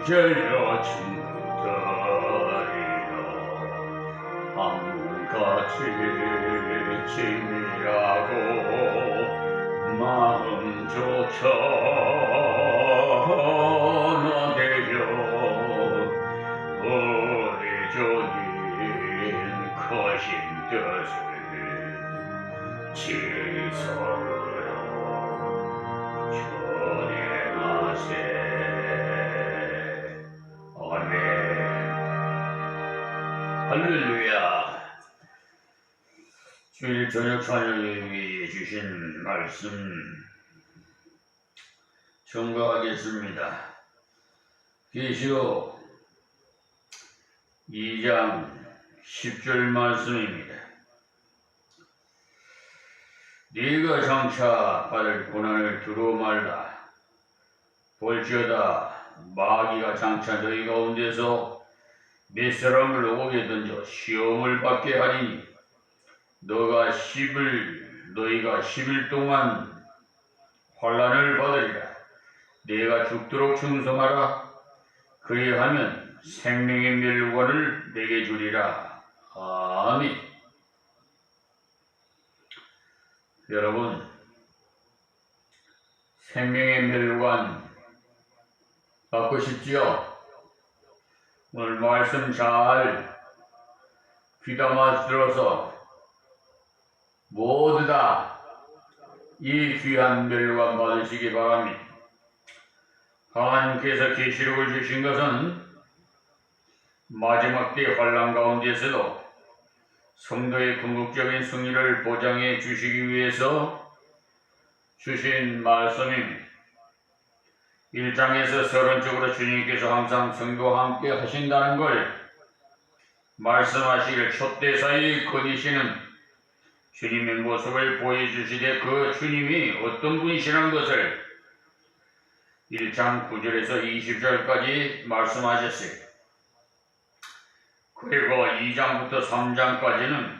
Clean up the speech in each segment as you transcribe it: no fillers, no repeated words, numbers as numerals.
이제야 친구들이여 한같이 친밀하고 마음조차 하나되어 우리 주님 크신 뜻을 지성으로 전행하세. 아멘. 할렐루야. 주일 저녁 찬양에 위해 주신 말씀 청구하겠습니다. 계시록 2장 10절 말씀입니다. 네가 장차 받을 고난을 두려워 말라. 볼지어다 마귀가 장차 너희 가운데서 몇 사람을 오게 던져 시험을 받게 하리니 너희가 10일 동안 환난을 받으리라. 네가 죽도록 충성하라. 그리하면 생명의 멸관을 내게 주리라. 아멘. 여러분, 생명의 멸관 받고 싶지요? 오늘 말씀 잘 귀담아 들어서 모두 다 이 귀한 멸관 받으시기 바랍니다. 하나님께서 계시록을 주신 것은 마지막 때 환난 가운데서도 성도의 궁극적인 승리를 보장해 주시기 위해서 주신 말씀입니다. 1장에서 서론적으로 주님께서 항상 성도와 함께 하신다는 걸 말씀하시길 촛대사에 거니시는 주님의 모습을 보여주시되 그 주님이 어떤 분이시라는 것을 1장 9절에서 20절까지 말씀하셨어요. 그리고 2장부터 3장까지는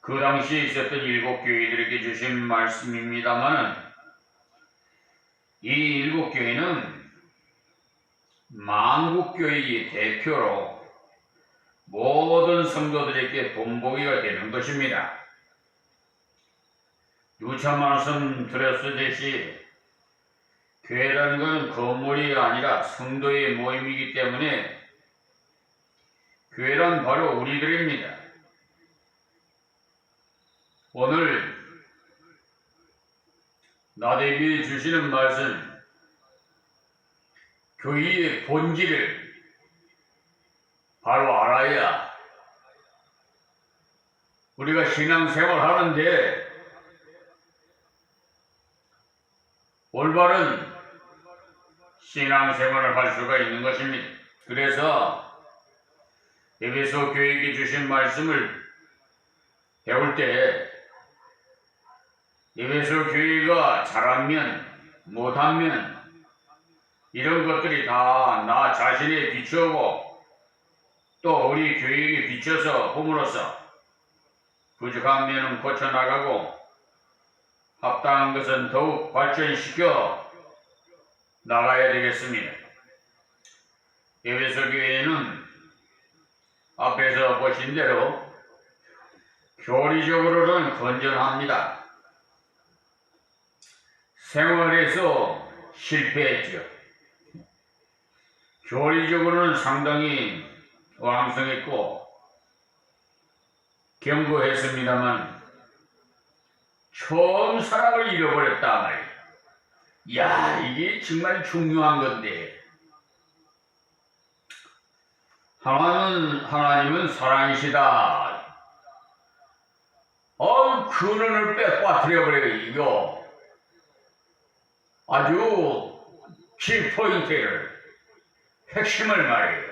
그 당시에 있었던 7교회들에게 주신 말씀입니다만 이 7교회는 만국교회의 대표로 모든 성도들에게 본보기가 되는 것입니다. 누차 말씀드렸듯이 교회라는 것은 건물이 아니라 성도의 모임이기 때문에 교회란 바로 우리들입니다. 오늘 나대비에 주시는 말씀, 교회의 본질을 바로 알아야 우리가 신앙생활 하는데 올바른 신앙생활을 할 수가 있는 것입니다. 그래서 에베소 교회에게 주신 말씀을 배울 때 에베소 교회가 잘하면 못하면 이런 것들이 다 나 자신에 비추고 또 우리 교회에 비춰서 봄으로써 부족한 면은 고쳐나가고 합당한 것은 더욱 발전시켜 나가야 되겠습니다. 에베소 교회는 앞에서 보신 대로 교리적으로는 건전합니다. 생활에서 실패했죠. 교리적으로는 상당히 왕성했고 견고했습니다만 처음 사랑을 잃어버렸다 말이에요. 야, 이게 정말 중요한 건데 하나님은 사랑이시다. 근원을 빼빠뜨려버려요. 이거 아주 키포인트를 핵심을 말해요.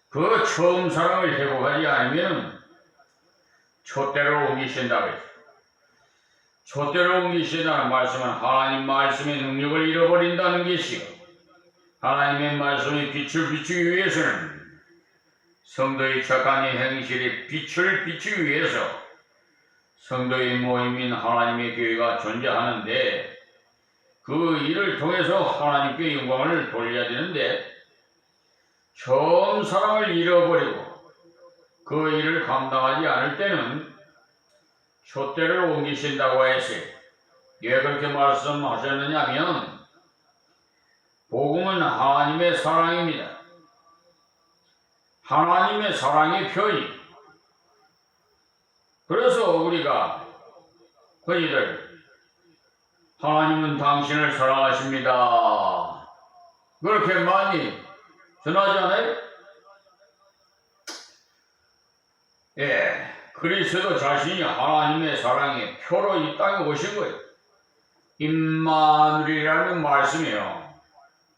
그 처음 사랑을 회복하지 않으면 촛대로 옮기신다고 했어요. 촛대로 옮기신다는 말씀은 하나님 말씀의 능력을 잃어버린다는 것이요, 하나님의 말씀의 빛을 비추기 위해서는 성도의 착한 행실에 빛을 비추기 위해서 성도의 모임인 하나님의 교회가 존재하는데, 그 그 일을 통해서 하나님께 영광을 돌려야 되는데 처음 사랑을 잃어버리고 그 일을 감당하지 않을 때는 촛대를 옮기신다고 했어요. 왜 그렇게 말씀하셨느냐면 복음은 하나님의 사랑입니다. 하나님의 사랑의 표현. 그래서 우리가 흔히들 하나님은 당신을 사랑하십니다. 그렇게 많이 전하지 않아요? 예, 그리스도 자신이 하나님의 사랑의 표로 이 땅에 오신 거예요. 임마누엘이라는 말씀이요.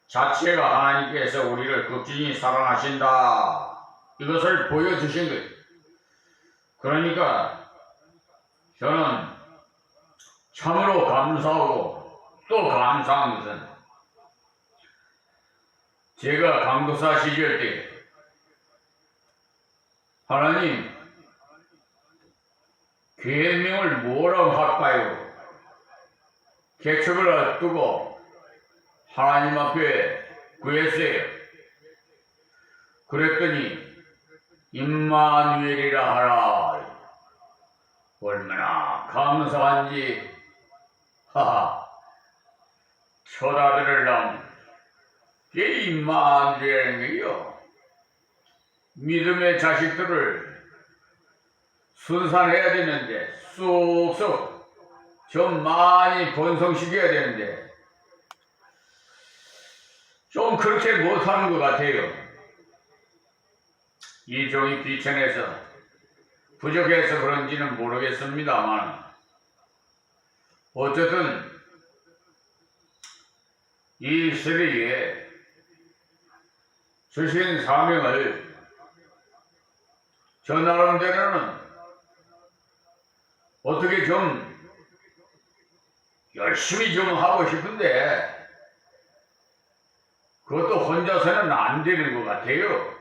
자체가 하나님께서 우리를 극진히 사랑하신다. 이것을 보여주신 거예요. 그러니까 저는 참으로 감사하고 또 감사한 것은 제가 강도사 시절 때 하나님 계명을 뭐라고 할까요? 개척을 앞두고 하나님 앞에 구했어요. 그랬더니 임마누엘이라 하라. 얼마나 감사한지. 하하, 쳐다들으려면 이게 임마누엘이요. 믿음의 자식들을 순산해야 되는데 쑥쑥 좀 많이 번성시켜야 되는데 좀 그렇게 못하는 것 같아요. 이 종이 비천해서 부족해서 그런지는 모르겠습니다만 어쨌든 이 시대에 주신 사명을 저 나름대로는 어떻게 좀 열심히 좀 하고 싶은데 그것도 혼자서는 안 되는 것 같아요.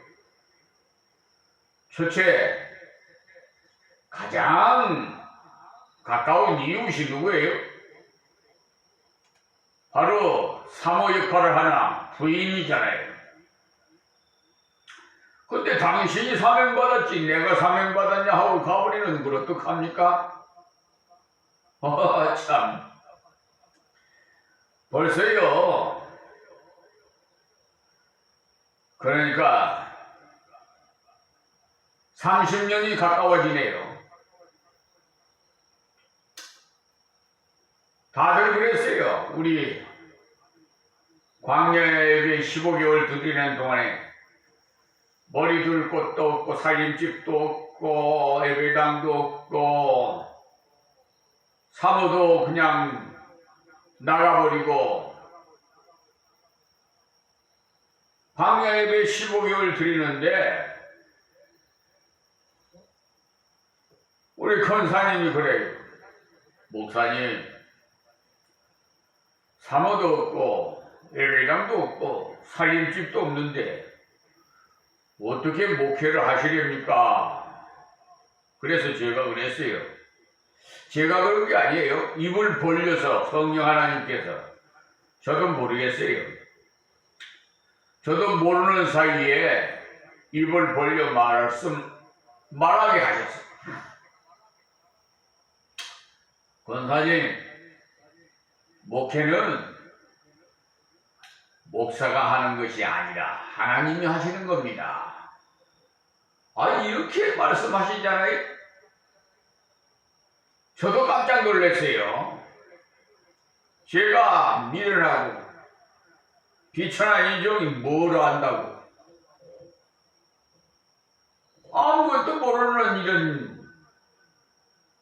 첫째, 가장 가까운 이웃이 누구예요? 바로 사모 역할을 하는 부인이잖아요. 근데 당신이 사명받았지 내가 사명받았냐 하고 가버리는 걸 어떡합니까? 참. 벌써요. 그러니까 30년이 가까워지네요. 다들 그랬어요. 우리 광야에 15개월 들이는 동안에 머리 둘 곳도 없고 살림집도 없고 예배당도 없고 사모도 그냥 나가버리고 광야 예배 15개월 드리는데 우리 권사님이 그래요. 목사님, 사모도 없고 예배당도 없고 살림집도 없는데 어떻게 목회를 하시렵니까? 그래서 제가 그랬어요. 제가 그런 게 아니에요. 입을 벌려서 성령 하나님께서. 저도 모르겠어요. 저도 모르는 사이에 입을 벌려 말하게 하셨어요. 권사님, 목회는 목사가 하는 것이 아니라 하나님이 하시는 겁니다. 아니, 이렇게 말씀하시잖아요. 저도 깜짝 놀랐어요. 제가 미련하고 비천한 인종이 뭘 안다고. 아무것도 모르는 이런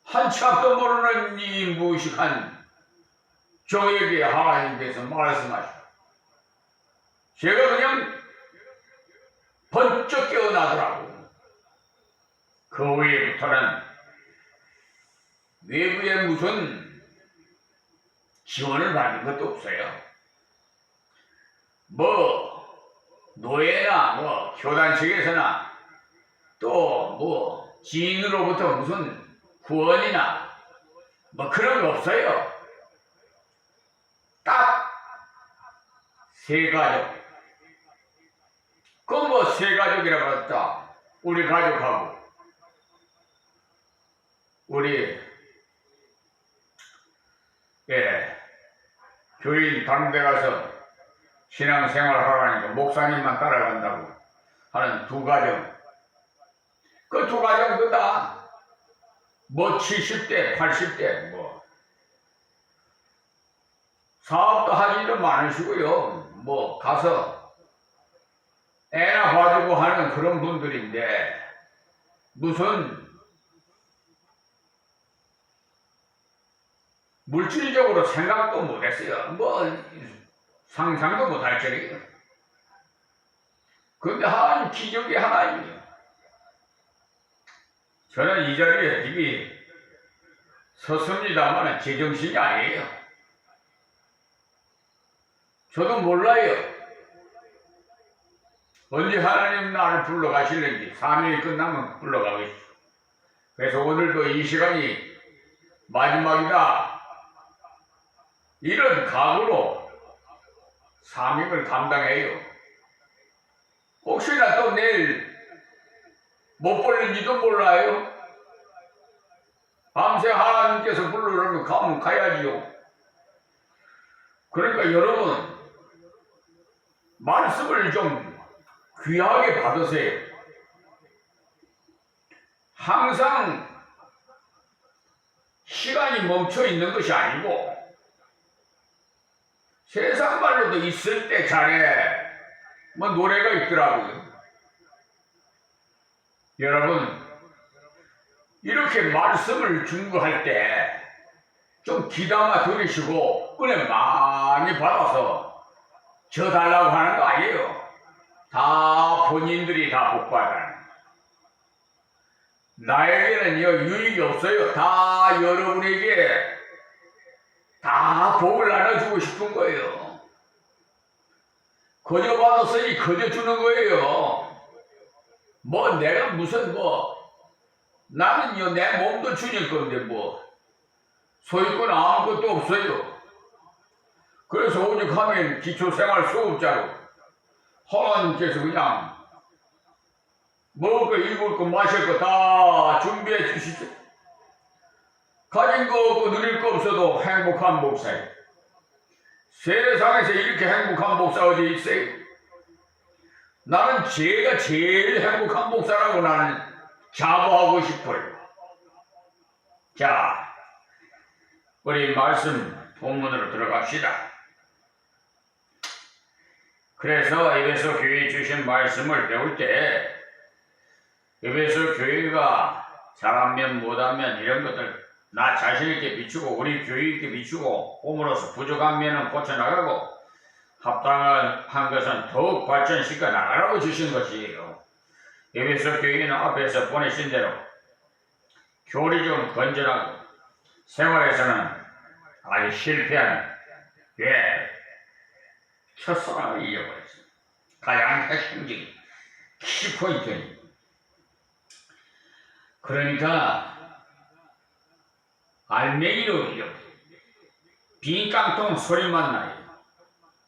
한치 앞도 모르는 이 무식한 종에게 하나님께서 말씀하시고 제가 그냥 번쩍 깨어나더라고. 그 후에부터는 외부에 무슨 지원을 받는 것도 없어요. 노예나 교단 측에서나 또 지인으로부터 무슨 구원이나 그런 거 없어요. 딱 세 가족. 그 뭐 세 가족이라고 했다. 우리 가족하고 우리 교인 다른 데 가서 신앙생활 하라니까 목사님만 따라간다고 하는 두 가정. 그 두 가정도 다 뭐 70대, 80대 뭐 사업도 하지도 많으시고요. 뭐 가서 애나 봐주고 하는 그런 분들인데 무슨 물질적으로 생각도 못했어요. 뭐 상상도 못할 줄이에요. 근데 하나님 기적이 하나님이에요. 저는 이 자리에 집이 섰습니다만 제정신이 아니에요. 저도 몰라요. 언제 하나님 나를 불러가실는지 3일이 끝나면 불러가겠죠. 그래서 오늘도 이 시간이 마지막이다. 이런 각오로 사명을 감당해요. 혹시나 또 내일 못 볼는지도 몰라요. 밤새 하나님께서 부르려면 가면 가야지요. 그러니까 여러분 말씀을 좀 귀하게 받으세요. 항상 시간이 멈춰 있는 것이 아니고 세상 말로도 있을 때 잘해. 뭐 노래가 있더라고요. 여러분 이렇게 말씀을 중구할 때 좀 귀담아 들으시고 은혜 많이 받아서 저 달라고 하는 거 아니에요. 다 본인들이 다 복받아요. 나에게는 유익이 없어요. 다 여러분에게 다 복을 나눠주고 싶은 거예요. 거저 받았으니 거저 주는 거예요. 뭐 내가 무슨 나는요 내 몸도 주닐 건데 소유권 아무것도 없어요. 그래서 오직 하면 기초생활 수급자로 하나님께서 그냥 먹을 거 입을 거 마실 거 다 준비해 주시죠. 가진 거 없고 누릴 거 없어도 행복한 목사예요. 세상에서 이렇게 행복한 목사 어디 있어요? 나는 제가 제일 행복한 목사라고 나는 자부하고 싶어요. 자, 우리 말씀 본문으로 들어갑시다. 그래서 에베소 교회에 주신 말씀을 배울 때 에베소 교회가 잘하면 못하면 이런 것들 나 자신에게 비추고 우리 교회에게 비추고 봄으로서 부족한 면은 고쳐나가고 합당한 것은 더욱 발전시켜 나가라고 주신 것이에요. 에베소 교회는 앞에서 보내신 대로 교리 좀 건전하고 생활에서는 아주 실패한 첫사랑을 이어버렸어요. 가장 핵심적인 키포인트입니다. 그러니까 알맹이로 빈 깡통 소리만 나요.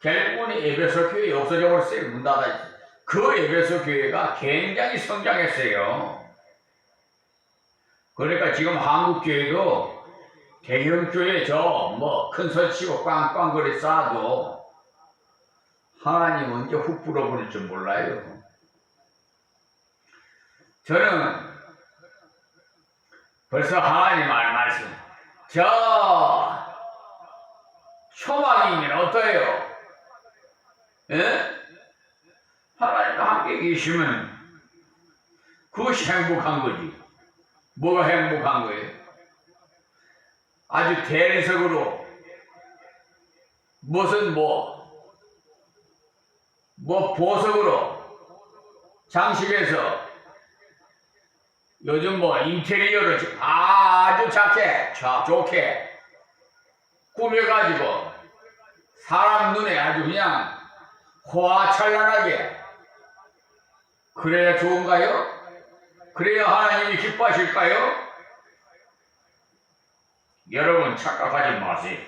결국은 에베소 교회 없어져 버렸어요. 문 닫아있어요. 그 에베소 교회가 굉장히 성장했어요. 그러니까 지금 한국 교회도 대형 교회 큰 소리 치고 꽝꽝거리 쌓아도 하나님 언제 훅 불어버릴 줄 몰라요. 저는 벌써 하나님 말씀 초막이면 어때요? 예? 하나님과 함께 계시면 그것이 행복한 거지. 뭐가 행복한 거예요? 아주 대리석으로 무슨 보석으로 장식해서 요즘 인테리어를 아주 좋게 꾸며가지고 사람 눈에 아주 그냥 화찬란하게 그래야 좋은가요? 그래야 하나님이 기뻐하실까요? 여러분 착각하지 마세요.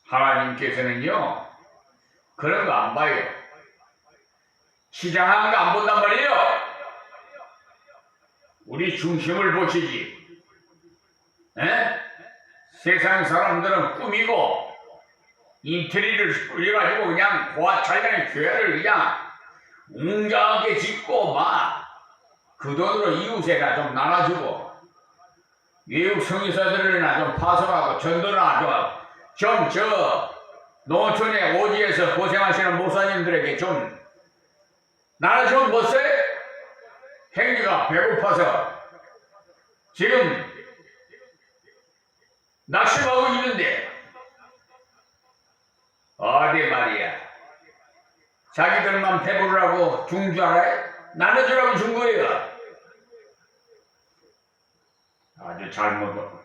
하나님께서는요 그런 거 안 봐요. 치장한 거 안 본단 말이에요. 우리 중심을 보시지. 에? 세상 사람들은 꾸미고 인테리어를 뿌려가지고 그냥 고아차리는 교회를 그냥 웅장하게 짓고 막 그 돈으로 이웃에나 좀 나눠주고 외국 성의사들이나 좀 파송하고 전도나 좀 저 농촌의 오지에서 고생하시는 목사님들에게 좀 나눠주면 못써 행주가 배고파서 지금 낙심하고 있는데 어디 말이야 자기들만 배부르라고 준 줄 알아요? 나눠주라고 준 거예요. 아주 잘못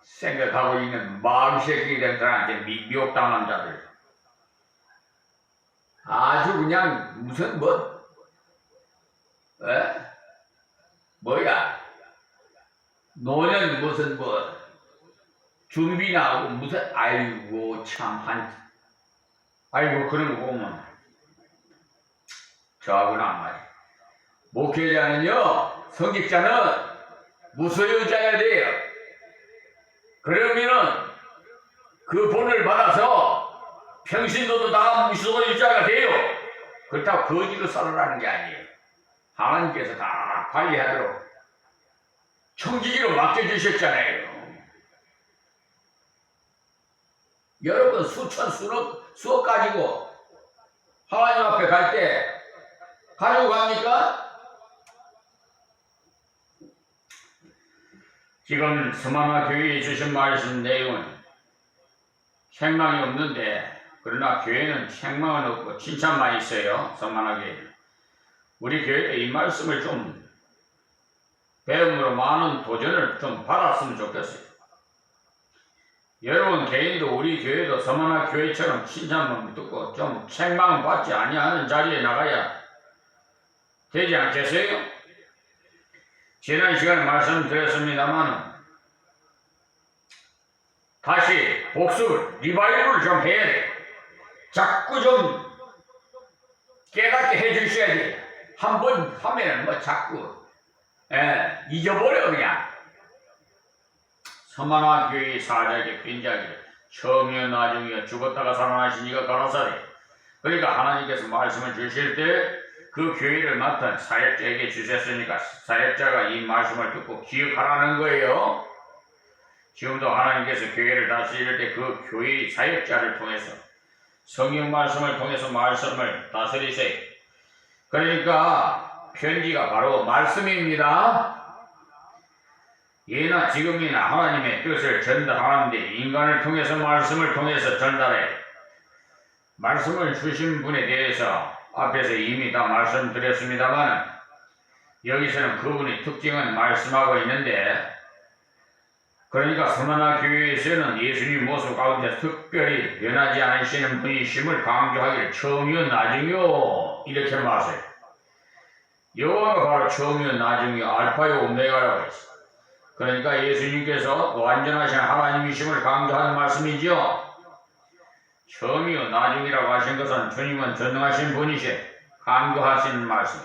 생각하고 있는 마귀새끼들한테 미혹당한 자들 아주 그냥 무슨 뭐야 노년 무슨 준비나 하고 무슨 아이고 아이고 그런 거 보면 저하고는 안 맞아. 목회자는요 성직자는 무소유자야 돼요. 그러면은 그 본을 받아서 평신도도 다 무소유자가 돼요. 그렇다고 거지로 살아라는 게 아니에요. 하나님께서 다 관리하도록 청지기로 맡겨주셨잖아요. 여러분 수천 수억 가지고 하나님 앞에 갈 때 가지고 갑니까? 지금 서만화 교회에 주신 말씀 내용은 책망이 없는데 그러나 교회는 책망은 없고 칭찬만 있어요. 서만화 교회는. 우리 교회에 이 말씀을 좀 배움으로 많은 도전을 좀 받았으면 좋겠어요. 여러분 개인도 우리 교회도 서만화 교회처럼 칭찬만 듣고 좀 책망을 받지 아니하는 자리에 나가야 되지 않겠어요? 지난 시간에 말씀드렸습니다만 다시 복수 리바이벌을 좀 해야 돼. 자꾸 좀 깨닫게 해주셔야지. 한 번 하면 자꾸 잊어버려 그냥. 서만화 교회의 사자에게 빈자기를 처음이여 나중이여 죽었다가 살아나신 이가 가라사대. 그러니까 하나님께서 말씀을 주실 때 그 교회를 맡은 사역자에게 주셨으니까 사역자가 이 말씀을 듣고 기억하라는 거예요. 지금도 하나님께서 교회를 다스릴 때 그 교회의 사역자를 통해서 성경 말씀을 통해서 말씀을 다스리세요. 그러니까 편지가 바로 말씀입니다. 예나 지금이나 하나님의 뜻을 전달하는데 인간을 통해서 말씀을 통해서 전달해. 말씀을 주신 분에 대해서 앞에서 이미 다 말씀드렸습니다만 여기서는 그분의 특징은 말씀하고 있는데 그러니까 서만화 교회에서는 예수님 모습 가운데 특별히 변하지 않으시는 분이심을 강조하기를 처음이요 나중이요 이렇게 말해요. 여호와가 바로 처음이요 나중이요 알파요 오메가라고 했어요. 그러니까 예수님께서 완전하신 하나님이심을 강조하는 말씀이죠. 처음이요 나중이라고 하신 것은 주님은 전능하신 분이시여 강조하시는 말씀.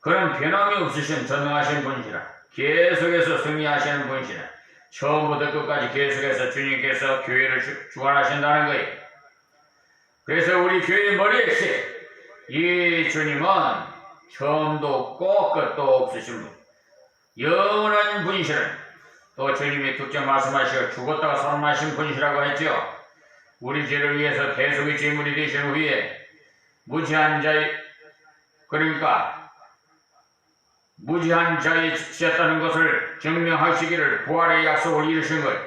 그런 변함이 없으신 전능하신 분이시라 계속해서 승리하시는 분이시라 처음부터 끝까지 계속해서 주님께서 교회를 주관하신다는 거예요. 그래서 우리 교회의 머리에 이 주님은 처음도 없고 끝도 없으신 분, 영원한 분이시라. 또 주님의 특정 말씀하시고 죽었다가 살아나신 분이시라고 했죠. 우리 죄를 위해서 대속의 제물이 되신 후에 무지한 자의 그러니까 무지한 자의 지셨다는 것을 증명하시기를 부활의 약속을 이루신 것.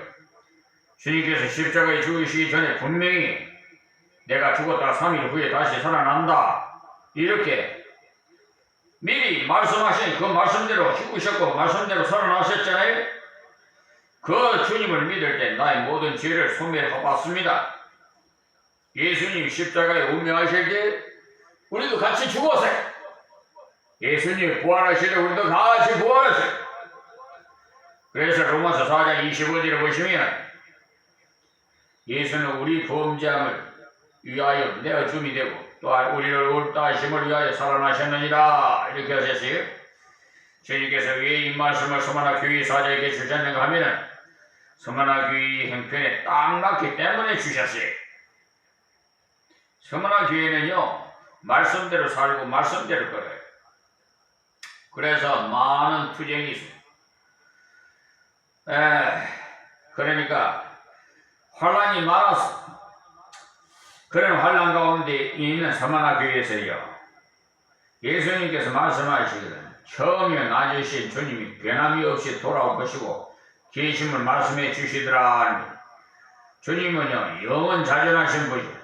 주님께서 십자가에 죽으시기 전에 분명히 내가 죽었다가 3일 후에 다시 살아난다 이렇게 미리 말씀하신 그 말씀대로 죽으셨고 말씀대로 살아나셨잖아요. 그 주님을 믿을 때 나의 모든 죄를 소멸해봤습니다. 예수님 십자가에 운명하실 때 우리도 같이 죽었어요. 예수님 부활하실 때 우리도 같이 부활했어요. 그래서 로마서 4장 25절을 보시면 예수는 우리 범죄함을 위하여 내어줌이 되고 또한 우리를 옳다 하심을 위하여 살아나셨느니라. 이렇게 하셨어요. 주님께서 왜 이 말씀을 서머나 교회 사자에게 주셨는가 하면은 서머나 교회 형편에 딱 맞기 때문에 주셨어요. 서머나 교회는요 말씀대로 살고 말씀대로 걸어요. 그래서 많은 투쟁이 있습니다. 그러니까 환란이 많았어. 그런 환란 가운데 있는 서머나 교회에서요 예수님께서 말씀하시기를 처음에 낮으신 주님이 변함이 없이 돌아올 것이고 계심을 말씀해 주시더라. 주님은요 영원자존하신 분이죠.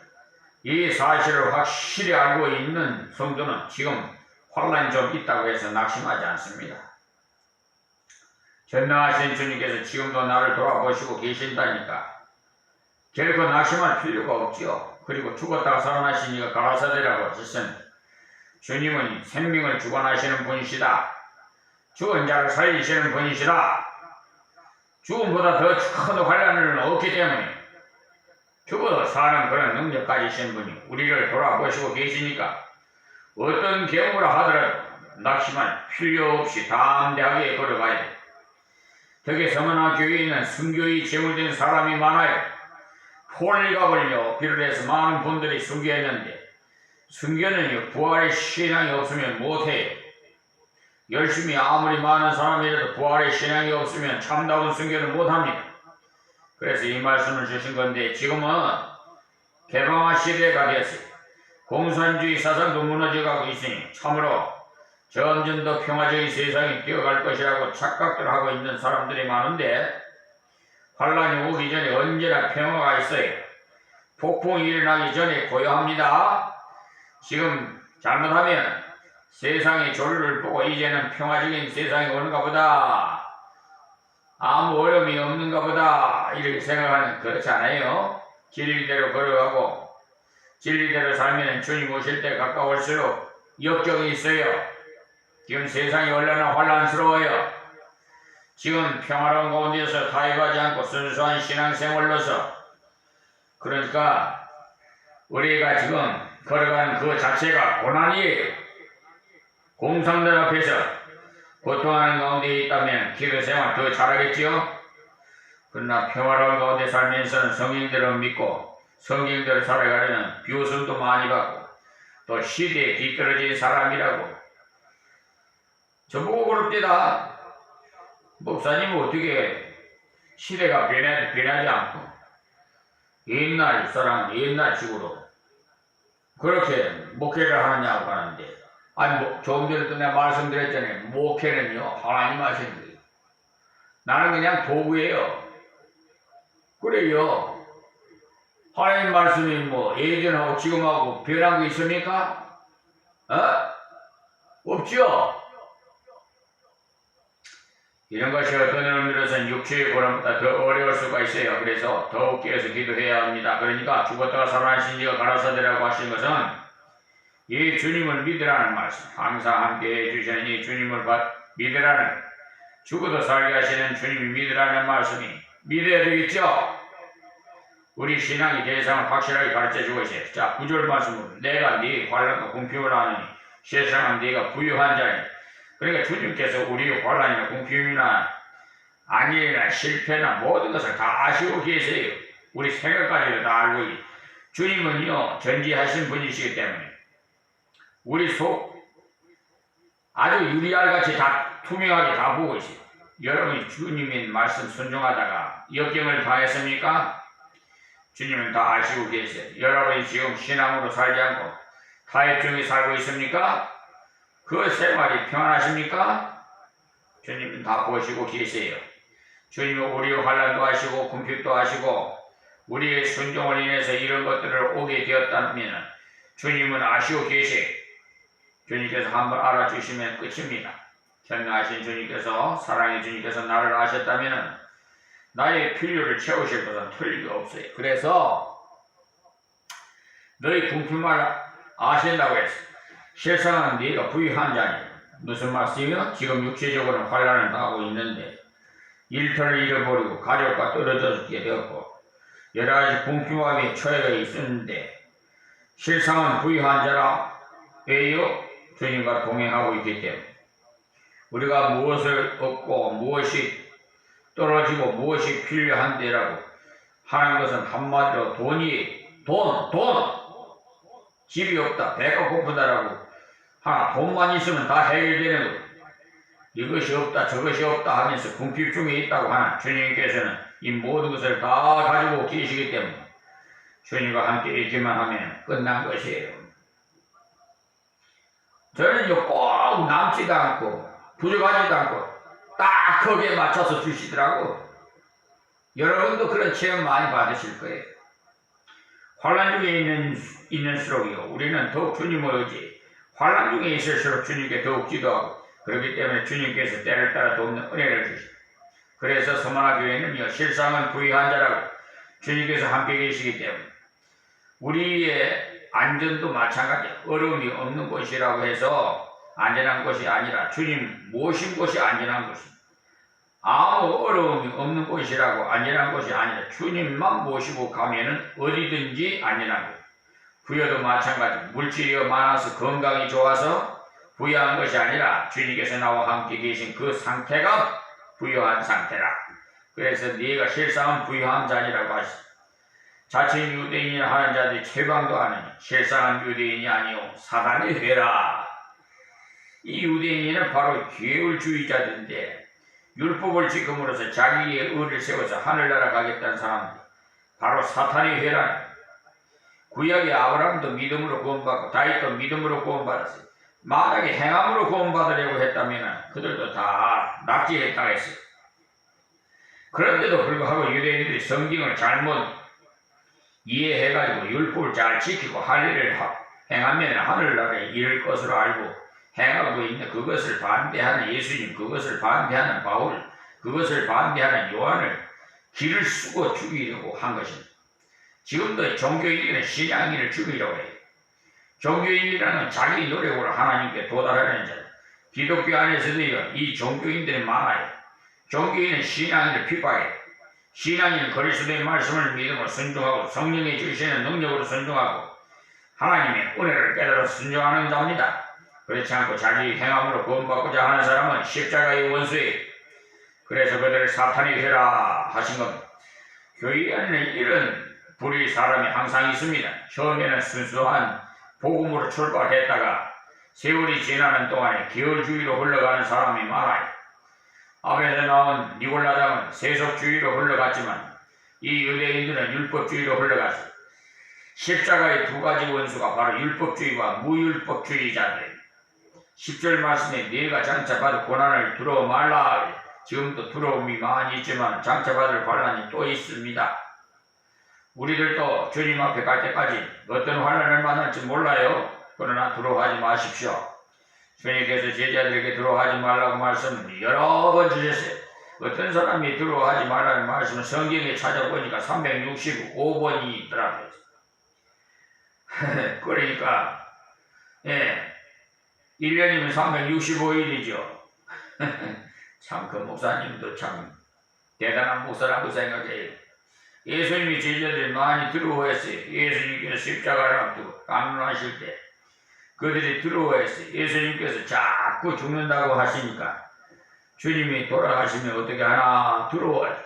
이 사실을 확실히 알고 있는 성도는 지금 환란이 좀 있다고 해서 낙심하지 않습니다. 전능하신 주님께서 지금도 나를 돌아보시고 계신다니까 결코 낙심할 필요가 없지요. 그리고 죽었다가 살아나신 이가 가라사대라고 하셨으니 주님은 생명을 주관하시는 분이시다. 죽은 자를 살리시는 분이시다. 죽음보다 더 큰 환란은 없기 때문에 죽어도 사는 그런 능력 가지신 분이 우리를 돌아보시고 계시니까 어떤 경우라 하더라도 낙심할 필요 없이 담대하게 걸어가야 돼. 특히 서머나 교회에는 순교의 제물된 사람이 많아요. 폴리갑을요 비롯해서 많은 분들이 순교했는데 순교는요 부활의 신앙이 없으면 못해요. 열심히 아무리 많은 사람이라도 부활의 신앙이 없으면 참다운 순교는 못합니다. 그래서 이 말씀을 주신 건데 지금은 개방화 시대가 됐어요. 공산주의 사상도 무너져가고 있으니 참으로 점점 더 평화적인 세상이 되어갈 것이라고 착각들 하고 있는 사람들이 많은데 환란이 오기 전에 언제나 평화가 있어요. 폭풍이 일어나기 전에 고요합니다. 지금 잘못하면 세상의 조류를 보고 이제는 평화적인 세상이 오는가 보다, 아무 어려움이 없는가 보다 이렇게 생각하는 그렇지 않아요. 진리대로 걸어가고 진리대로 살면 주님 오실 때 가까울수록 역경이 있어요. 지금 세상이 얼마나 혼란스러워요. 지금 평화로운 가운데서 타협하지 않고 순수한 신앙생활로서 그러니까 우리가 지금 걸어가는 그 자체가 고난이에요. 공상들 앞에서 고통하는 가운데 있다면 기도생활 더 잘하겠지요. 그러나 평화로운 가운데 살면서는 성경대로 믿고 성경대로 살아가려면 비웃음도 많이 받고 또 시대에 뒤떨어진 사람이라고 저보고 그럽디다. 목사님은 어떻게 시대가 변하지 않고 옛날 사람 옛날 식으로 그렇게 목회를 하느냐고 하는데 아니 조금 전에도 내가 말씀드렸잖아요. 목회는요 하나님 하시는 거예요. 나는 그냥 도구예요. 그래요. 하나님 말씀이 뭐 예전하고 지금하고 변한 거 있습니까? 없죠. 이런 것이 어떤 의미로서는 육체의 고난보다 더 어려울 수가 있어요. 그래서 더욱 깨어서 기도해야 합니다. 그러니까 죽었다가 살아나신 이가 가라사대라고 하신 것은 이 주님을 믿으라는 말씀, 항상 함께 해주시는 이 주님을 믿으라는, 죽어도 살게 하시는 주님을 믿으라는 말씀이 믿어야 되겠죠? 우리 신앙의 대상을 확실하게 가르쳐주고 있어요. 자, 9절 말씀으로 내가 네 환난과 궁핍을 아느니 세상은 네가 부유한 자니. 그러니까 주님께서 우리 환난이나 궁핍이나 안일이나 실패나 모든 것을 다 아시고 계세요. 우리 생각까지도 다 알고 있어요. 주님은요 전지하신 분이시기 때문에 우리 속 아주 유리알같이 다 투명하게 다 보고 있어요. 여러분이 주님의 말씀 순종하다가 역경을 당했습니까? 주님은 다 아시고 계세요. 여러분이 지금 신앙으로 살지 않고 타협 중에 살고 있습니까? 그 생활이 평안하십니까? 주님은 다 보시고 계세요. 주님은 우리의 환난도 하시고 궁핍도 하시고 우리의 순종을 인해서 이런 것들을 오게 되었다면 주님은 아시고 계세요. 주님께서 한번 알아주시면 끝입니다. 전능하신 주님께서 사랑의 주님께서 나를 아셨다면 나의 필요를 채우실 것은 틀리가 없어요. 그래서 너희 궁핍만 아신다고 했어. 세상은 네가 부유한 자니. 무슨 말씀이요? 지금 육체적으로는 환난을 당하고 있는데 일터를 잃어버리고 가족과 떨어져 죽게 되었고 여러 가지 궁핍함이 처해가 있었는데 실상은 부유한 자라. 왜요? 주님과 동행하고 있기 때문에. 우리가 무엇을 얻고 무엇이 떨어지고 무엇이 필요한데라고 하는 것은 한마디로 돈이 돈. 집이 없다, 배가 고프다라고 하나 돈만 있으면 다 해결되는 것. 이것이 없다 저것이 없다 하면서 궁핍중에 있다고 하는 주님께서는 이 모든 것을 다 가지고 계시기 때문에 주님과 함께 있기만 하면 끝난 것이에요. 저는요 꼭 남지도 않고 부족하지도 않고 딱 거기에 맞춰서 주시더라고. 여러분도 그런 체험 많이 받으실 거예요. 환난 중에 있는수록이요 우리는 더욱 주님을 의지, 환난 중에 있을수록 주님께 더욱 기도하고, 그렇기 때문에 주님께서 때를 따라 돕는 은혜를 주십니다. 그래서 서머나 교회는요 실상은 부유한 자라고 주님께서 함께 계시기 때문에 우리의 안전도 마찬가지, 어려움이 없는 곳이라고 해서 안전한 곳이 아니라 주님 모신 곳이 안전한 곳입니다. 아무 어려움이 없는 곳이라고 안전한 곳이 아니라 주님만 모시고 가면은 어디든지 안전한 곳. 부여도 마찬가지, 물질이 많아서 건강이 좋아서 부유한 것이 아니라 주님께서 나와 함께 계신 그 상태가 부유한 상태라. 그래서 네가 실상은 부유한 자니라고 하시죠. 자칭 유대인이라 하는 자들이 최방도 하느니 실상은 유대인이 아니오 사단의 회라. 이 유대인은 바로 계율주의자들인데 율법을 지킴으로써 자기의 의를 세워서 하늘나라 가겠다는 사람들, 바로 사탄의 회라. 구약의 아브라함도 믿음으로 구원받고 다윗도 믿음으로 구원받았어요. 만약에 행함으로 구원받으려고 했다면 그들도 다 낙지했다 했어요. 그런데도 불구하고 유대인들이 성경을 잘못 이해해가지고 율법을 잘 지키고 할 일을 행하면 하늘나라에 이를 것으로 알고 행하고 있는 그것을 반대하는 예수님, 그것을 반대하는 바울, 그것을 반대하는 요한을 길을 쓰고 죽이려고 한 것입니다. 지금도 종교인들은 신앙인을 죽이려고 해요. 종교인이라는 자기 노력으로 하나님께 도달하려는 자. 기독교 안에서도요 이 종교인들이 많아요. 종교인은 신앙인을 비판해요. 신앙인은 그리스도의 말씀을 믿음으로 순종하고 성령이 주시는 능력으로 순종하고 하나님의 은혜를 깨달아 순종하는 자입니다. 그렇지 않고 자기 행함으로 구원받고자 하는 사람은 십자가의 원수예요. 그래서 그들을 사탄이 회라 하신 겁니다. 교회 안에는 이런 불의 사람이 항상 있습니다. 처음에는 순수한 복음으로 출발했다가 세월이 지나는 동안에 계율주의로 흘러가는 사람이 많아요. 앞에서 나온 니골라당은 세속주의로 흘러갔지만 이 유대인들은 율법주의로 흘러갔어요. 십자가의 두 가지 원수가 바로 율법주의와 무율법주의자들입니다. 10절 말씀에 네가 장차받을 고난을 두려워 말라. 지금도 두려움이 많이 있지만 장차받을 환난이 또 있습니다. 우리들도 주님 앞에 갈 때까지 어떤 환난을 만날지 몰라요. 그러나 두려워하지 마십시오. 주님께서 제자들에게 두려워하지 말라고 말씀 여러 번 주셨어요. 어떤 사람이 두려워하지 말라는 말씀을 성경에 찾아보니까 365번이 있더라고요. 그러니까 1년이면 365일이죠. 참 그 목사님도 참 대단한 목사라고 생각해요. 예수님이 제자들이 많이 두려워했어요. 예수님께서 십자가를 앞두고 강론하실 때 그들이 두려워했어요. 예수님께서 자꾸 죽는다고 하시니까 주님이 돌아가시면 어떻게 하나 두려워요.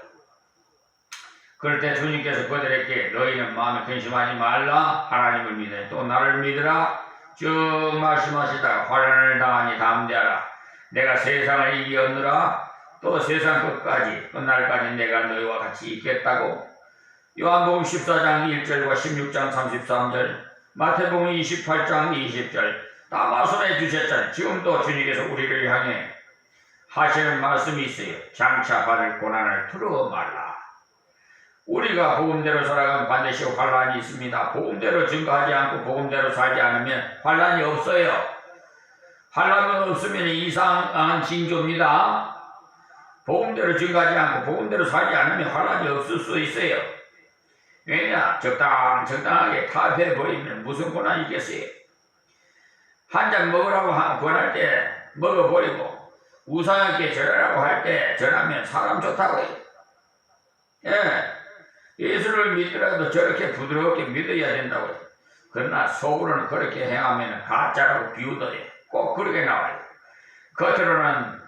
그럴 때 주님께서 그들에게 너희는 마음에 근심하지 말라. 하나님을 믿으라. 또 나를 믿으라. 쭉 말씀하시다가 환난을 당하니 담대하라. 내가 세상을 이기었느라. 또 세상 끝까지 끝날까지 내가 너희와 같이 있겠다고. 요한복음 14장 1절과 16장 33절, 마태복음 28장 20절 다 말씀해 주셨잖아요. 지금도 주님께서 우리를 향해 하시는 말씀이 있어요. 장차 받을 고난을 두려워 말라. 우리가 복음대로 살아가면 반드시 환난이 있습니다. 복음대로 증거하지 않고 복음대로 살지 않으면 환난이 없어요. 환난이 없으면 이상한 징조입니다. 복음대로 증거하지 않고 복음대로 살지 않으면 환난이 없을 수 있어요. 왜냐? 적당하게 타협해버리면 무슨 고난이 있겠어요? 한 잔 먹으라고 권할 때 먹어버리고 우상에게 절하라고 할 때 절하면 사람 좋다고 해요. 예수를 믿더라도 저렇게 부드럽게 믿어야 된다고 해요. 그러나 속으로는 그렇게 행하면 가짜라고 비우더래. 꼭 그렇게 나와요. 겉으로는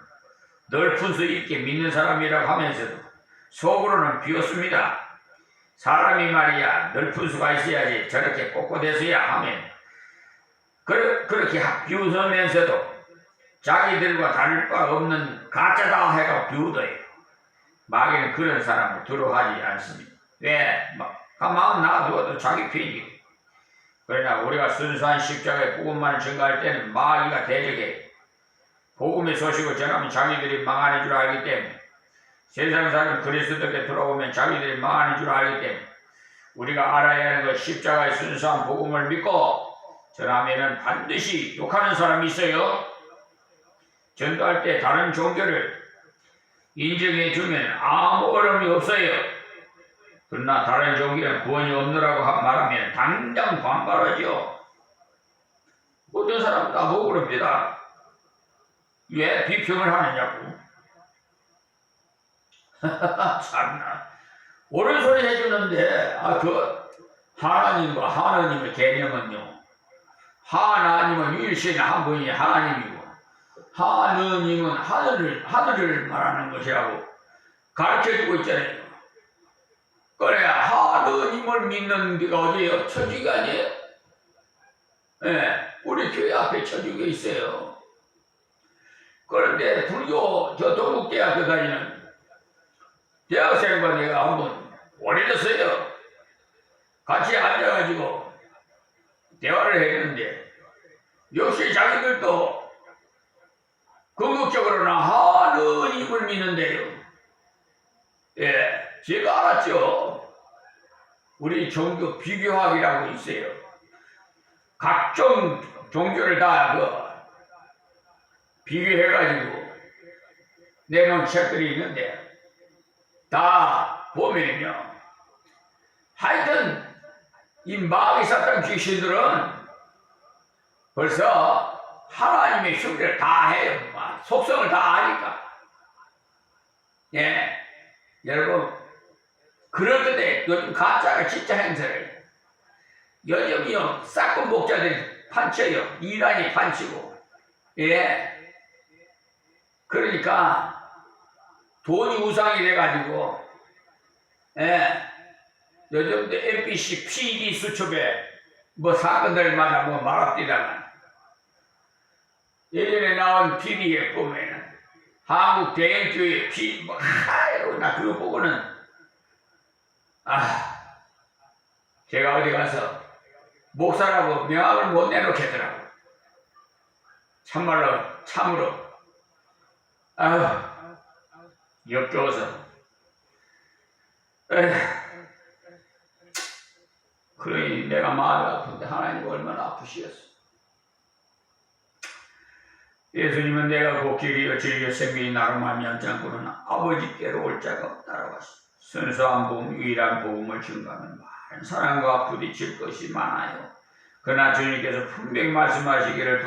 넓은 수 있게 믿는 사람이라고 하면서도 속으로는 비웃습니다. 사람이 말이야 넓은 수가 있어야지 저렇게 꼿꼿해서야 하면 그렇게 비웃으면서도 자기들과 다를 바 없는 가짜다 해가 비우더래. 마귀는 그런 사람을 두려워하지 않습니다. 왜? 가만 놔두어도 자기 편이기. 그러나 우리가 순수한 십자가의 복음만을 증거할 때는 마귀가 대적해 복음의 소식을 전하면 자기들이 망하는 줄 알기 때문에 세상 사람 그리스도께 돌아오면 자기들이 망하는 줄 알기 때문에 우리가 알아야 하는 것 십자가의 순수한 복음을 믿고 전하면은 반드시 욕하는 사람이 있어요. 전도할 때 다른 종교를 인정해 주면 아무 어려움이 없어요. 그러나 다른 종교는 구원이 없느라고 말하면 당장 반발하죠. 어떤 사람 나보고 그럽니다. 왜 비평을 하느냐고. 참나. 옳은 소리 해주는데, 하나님과 하나님의 개념은요. 하나님은 일신 한 분이 하나님이고, 하느님은 하늘을 말하는 것이라고 가르쳐주고 있잖아요. 그래야 하느님을 믿는 데가 어디에요? 천주교 아니에요? 예, 우리 교회 앞에 천주교 있어요. 그런데 불교 저 동국대학교 다니는 대학생과 내가 한번 오래됐어요. 같이 앉아가지고 대화를 했는데 역시 자기들도 궁극적으로는 하느님을 믿는데요. 예, 제가 알았죠. 우리 종교 비교학이라고 있어요. 각종 종교를 다 비교해가지고 내놓은 책들이 있는데 다 보면요. 하여튼 이 마귀 사탄 귀신들은 벌써 하나님의 흉내를 다 해요. 속성을 다 아니까. 예, 여러분 그런데 요즘 가짜가 진짜 행세를 요즘이요 싹군 목자들이 판쳐요. 이란이 판치고. 예, 그러니까 돈이 우상이 돼가지고 예, 요즘도 MBC PD 수첩에 사건들마다 말합디다만 예전에 나온 PD에 보면은 한국 대형교회 PD 나 그거 보고는 제가 어디 가서 목사라고 명함을 못 내놓겠더라고. 참으로 역겨워서 그러니 내가 마음이 아픈데 하나님 얼마나 아프시겠어. 예수님은 내가 곧 길이요 진리요 생명이 나로 말미암지 않고는 아버지께로 올 자가 없다라고 하시죠. 순수한 복음, 유일한 복음을 증거하면 많은 사람과 부딪힐 것이 많아요. 그러나 주님께서 분명히 말씀하시기를